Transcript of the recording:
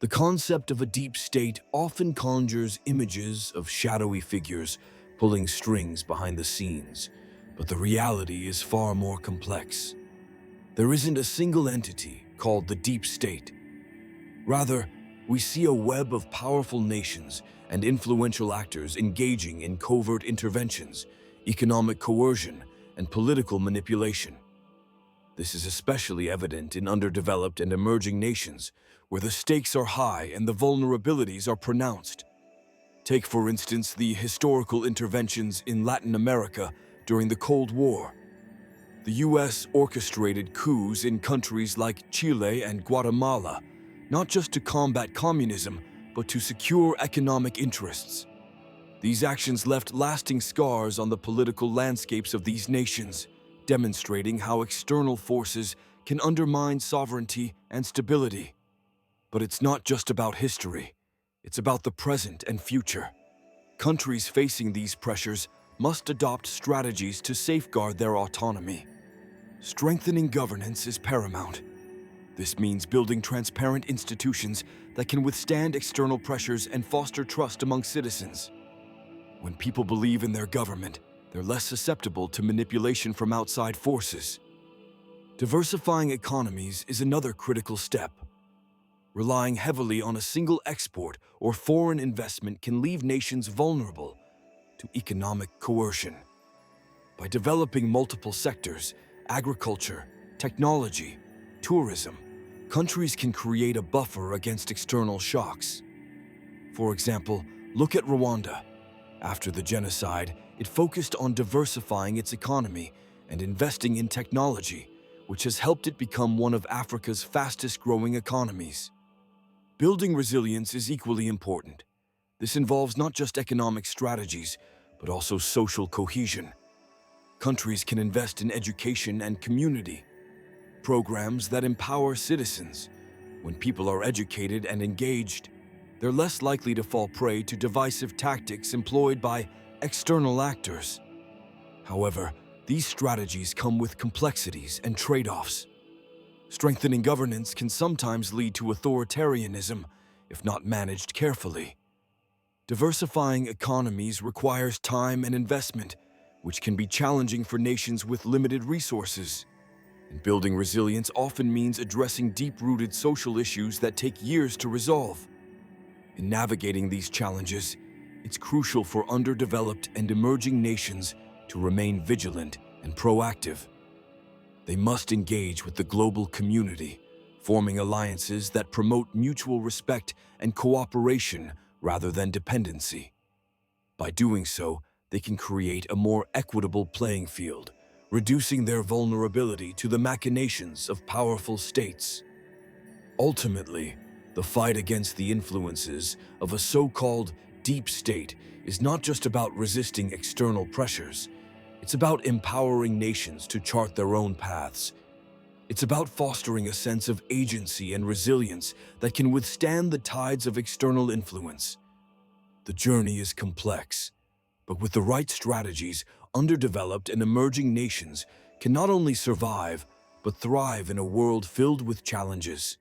The concept of a deep state often conjures images of shadowy figures pulling strings behind the scenes, but the reality is far more complex. There isn't a single entity called the deep state. Rather, we see a web of powerful nations and influential actors engaging in covert interventions, economic coercion, and political manipulation. This is especially evident in underdeveloped and emerging nations, where the stakes are high and the vulnerabilities are pronounced. Take, for instance, the historical interventions in Latin America during the Cold War. The US orchestrated coups in countries like Chile and Guatemala, not just to combat communism, but to secure economic interests. These actions left lasting scars on the political landscapes of these nations, demonstrating how external forces can undermine sovereignty and stability. But it's not just about history. It's about the present and future. Countries facing these pressures must adopt strategies to safeguard their autonomy. Strengthening governance is paramount. This means building transparent institutions that can withstand external pressures and foster trust among citizens. When people believe in their government, they're less susceptible to manipulation from outside forces. Diversifying economies is another critical step. Relying heavily on a single export or foreign investment can leave nations vulnerable to economic coercion. By developing multiple sectors, agriculture, technology, tourism, countries can create a buffer against external shocks. For example, look at Rwanda. After the genocide, it focused on diversifying its economy and investing in technology, which has helped it become one of Africa's fastest-growing economies. Building resilience is equally important. This involves not just economic strategies, but also social cohesion. Countries can invest in education and community programs that empower citizens. When people are educated and engaged, they're less likely to fall prey to divisive tactics employed by external actors. However, these strategies come with complexities and trade-offs. Strengthening governance can sometimes lead to authoritarianism if not managed carefully. Diversifying economies requires time and investment, which can be challenging for nations with limited resources. And building resilience often means addressing deep-rooted social issues that take years to resolve. In navigating these challenges, it's crucial for underdeveloped and emerging nations to remain vigilant and proactive. They must engage with the global community, forming alliances that promote mutual respect and cooperation rather than dependency. By doing so, they can create a more equitable playing field, reducing their vulnerability to the machinations of powerful states. Ultimately, the fight against the influences of a so-called deep state is not just about resisting external pressures. It's about empowering nations to chart their own paths. It's about fostering a sense of agency and resilience that can withstand the tides of external influence. The journey is complex, but with the right strategies, underdeveloped and emerging nations can not only survive, but thrive in a world filled with challenges.